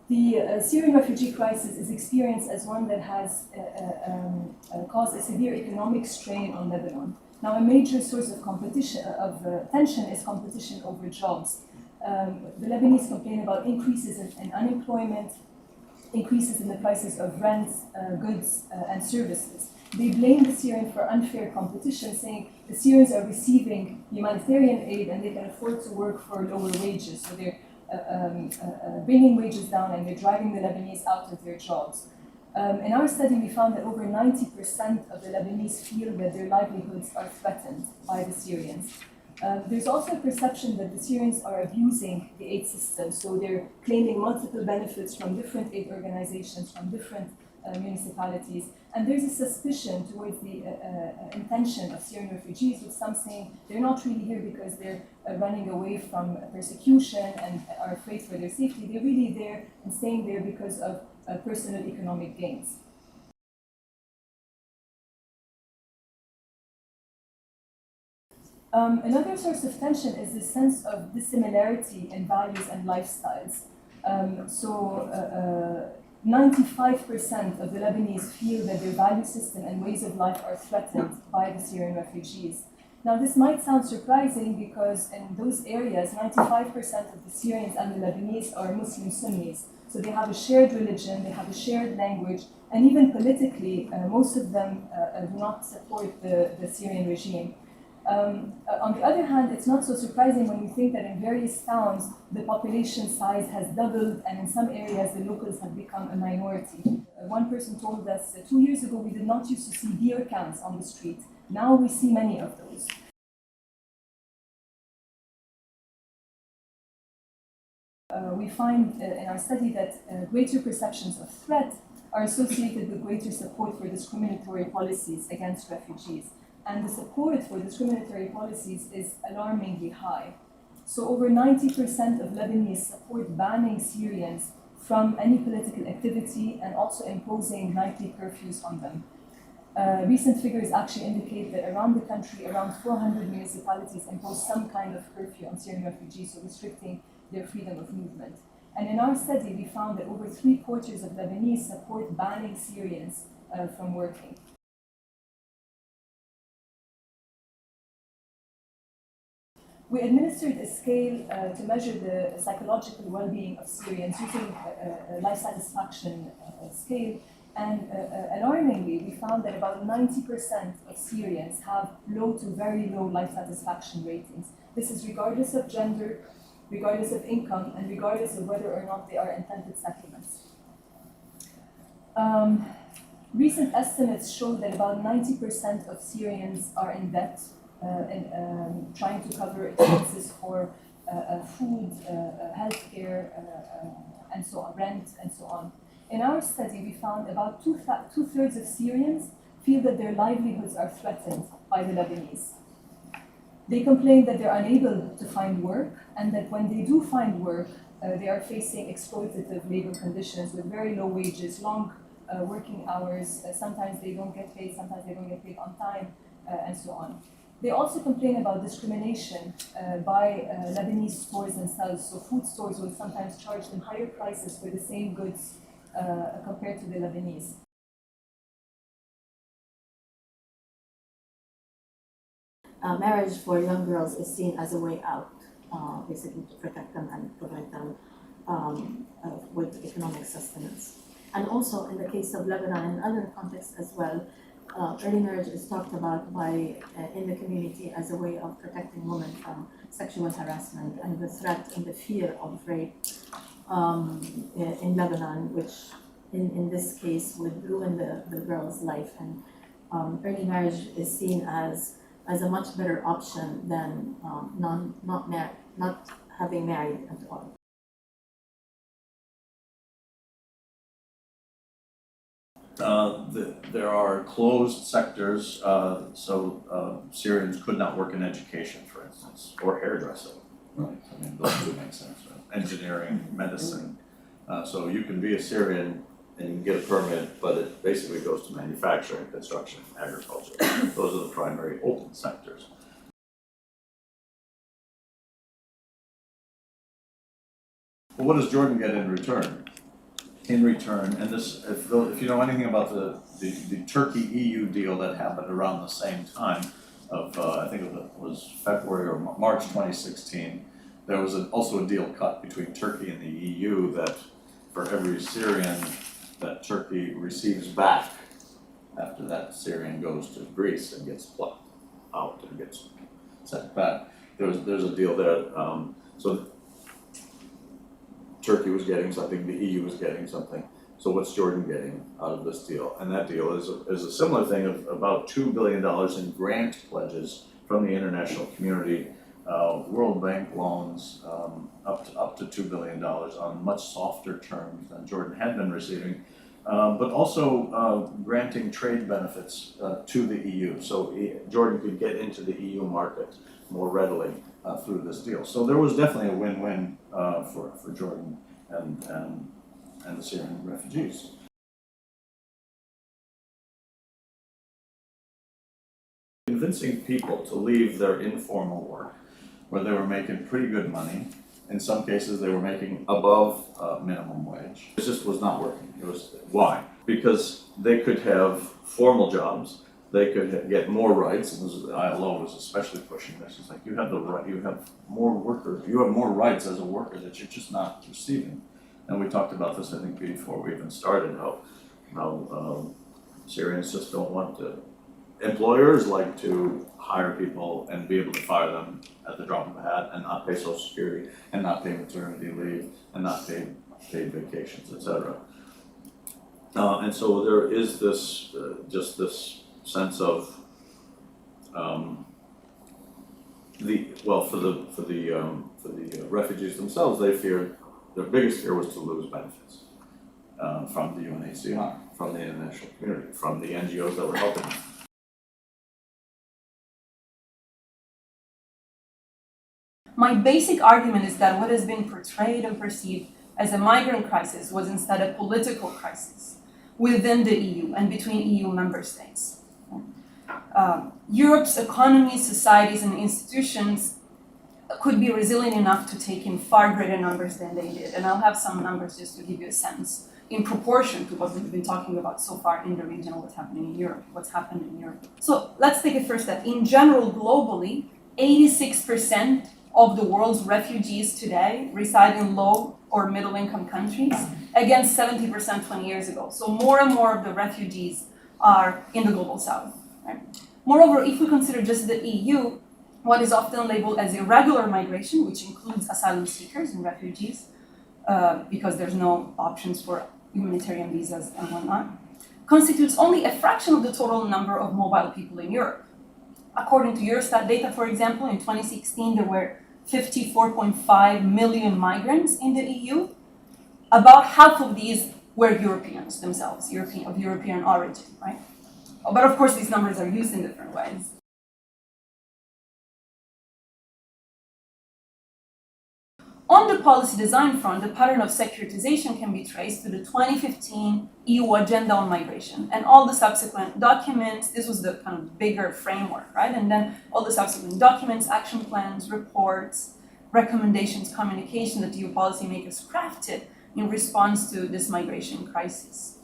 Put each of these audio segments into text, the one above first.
The Syrian refugee crisis is experienced as one that has caused a severe economic strain on Lebanon. Now, a major source of tension is competition over jobs. The Lebanese complain about increases in unemployment, increases in the prices of rent, goods, and services. They blame the Syrians for unfair competition, saying the Syrians are receiving humanitarian aid and they can afford to work for lower wages. So they're bringing wages down and they're driving the Lebanese out of their jobs. In our study, we found that over 90% of the Lebanese feel that their livelihoods are threatened by the Syrians. There's also a perception that the Syrians are abusing the aid system, so they're claiming multiple benefits from different aid organizations, from different municipalities, and there's a suspicion towards the intention of Syrian refugees, with some saying they're not really here because they're running away from persecution and are afraid for their safety. They're really there and staying there because of personal economic gains. Another source of tension is the sense of dissimilarity in values and lifestyles. 95% of the Lebanese feel that their value system and ways of life are threatened by the Syrian refugees. Now, this might sound surprising because in those areas, 95% of the Syrians and the Lebanese are Muslim Sunnis. So they have a shared religion, they have a shared language, and even politically, most of them do not support the Syrian regime. On the other hand, it's not so surprising when you think that in various towns, the population size has doubled, and in some areas, the locals have become a minority. One person told us 2 years ago, we did not used to see beer cans on the street. Now we see many of those. We find in our study that greater perceptions of threat are associated with greater support for discriminatory policies against refugees. And the support for discriminatory policies is alarmingly high. So over 90% of Lebanese support banning Syrians from any political activity and also imposing nightly curfews on them. Recent figures actually indicate that around the country, around 400 municipalities impose some kind of curfew on Syrian refugees, so restricting their freedom of movement. And in our study, we found that over 3/4 of Lebanese support banning Syrians from working. We administered a scale to measure the psychological well-being of Syrians using a life satisfaction scale. And alarmingly, we found that about 90% of Syrians have low to very low life satisfaction ratings. This is regardless of gender, regardless of income, and regardless of whether or not they are intended settlements. Recent estimates show that about 90% of Syrians are in debt, trying to cover expenses for food, healthcare, and so on, rent, and so on. In our study, we found about two-thirds of Syrians feel that their livelihoods are threatened by the Lebanese. They complain that they're unable to find work, and that when they do find work, they are facing exploitative labor conditions with very low wages, long working hours. Sometimes they don't get paid, sometimes they don't get paid on time, and so on. They also complain about discrimination by Lebanese stores themselves. So food stores will sometimes charge them higher prices for the same goods compared to the Lebanese. Marriage for young girls is seen as a way out, basically to protect them and provide them with economic sustenance. And also in the case of Lebanon and other contexts as well, early marriage is talked about in the community as a way of protecting women from sexual harassment and the threat and the fear of rape in Lebanon, which in this case would ruin the girl's life. And early marriage is seen as a much better option than not having married at all. There are closed sectors, so Syrians could not work in education, for instance, or hairdressing. Right? I mean, those would make sense. Right? Engineering, medicine. So you can be a Syrian and you can get a permit, but it basically goes to manufacturing, construction, agriculture. Those are the primary open sectors. Well, what does Jordan get in return? in return, and this, if you know anything about the Turkey-EU deal that happened around the same time of, I think it was February or March 2016, there was also a deal cut between Turkey and the EU that for every Syrian that Turkey receives back, after that Syrian goes to Greece and gets plucked out and gets sent back, there's a deal there. So Turkey was getting something, the EU was getting something. So what's Jordan getting out of this deal? And that deal is a similar thing of about $2 billion in grant pledges from the international community, World Bank loans up to $2 billion on much softer terms than Jordan had been receiving, but also granting trade benefits to the EU. So Jordan could get into the EU market more readily through this deal. So there was definitely a win-win for Jordan and the Syrian refugees. Convincing people to leave their informal work, where they were making pretty good money. In some cases, they were making above minimum wage. It just was not working. It was, why? Because they could have formal jobs. They could get more rights, and the ILO was especially pushing this. It's like, you have the right, you have more workers, you have more rights as a worker that you're just not receiving. And we talked about this, I think, before we even started, how Syrians just don't want to. Employers like to hire people and be able to fire them at the drop of a hat and not pay Social Security and not pay maternity leave and not pay paid vacations, etc. And so there is this just this sense of for the refugees themselves, they feared, their biggest fear was to lose benefits from the UNHCR, from the international community, from the NGOs that were helping them. My basic argument is that what has been portrayed and perceived as a migrant crisis was instead a political crisis within the EU and between EU member states. Europe's economies, societies, and institutions could be resilient enough to take in far greater numbers than they did. And I'll have some numbers just to give you a sense in proportion to what we've been talking about so far in the region, what's happening in Europe, what's happened in Europe. So let's take a first step. In general, globally, 86% of the world's refugees today reside in low or middle income countries, against 70% 20 years ago. So more and more of the refugees are in the global south. Right? Moreover, if we consider just the EU, what is often labeled as irregular migration, which includes asylum seekers and refugees, because there's no options for humanitarian visas and whatnot, constitutes only a fraction of the total number of mobile people in Europe. According to Eurostat data, for example, in 2016, there were 54.5 million migrants in the EU. About half of these were Europeans themselves, of European origin, right? But of course, these numbers are used in different ways. On the policy design front, the pattern of securitization can be traced to the 2015 EU Agenda on Migration and all the subsequent documents. This was the kind of bigger framework, right? And then all the subsequent documents, action plans, reports, recommendations, communication that EU policymakers crafted in response to this migration crisis.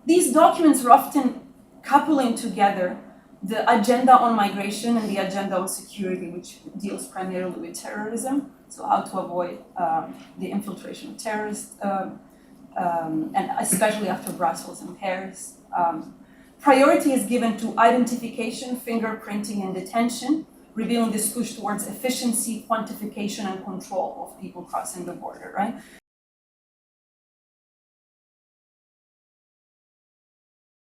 These documents are often coupling together the agenda on migration and the agenda on security, which deals primarily with terrorism, so how to avoid the infiltration of terrorists, and especially after Brussels and Paris. Priority is given to identification, fingerprinting, and detention, revealing this push towards efficiency, quantification, and control of people crossing the border, right?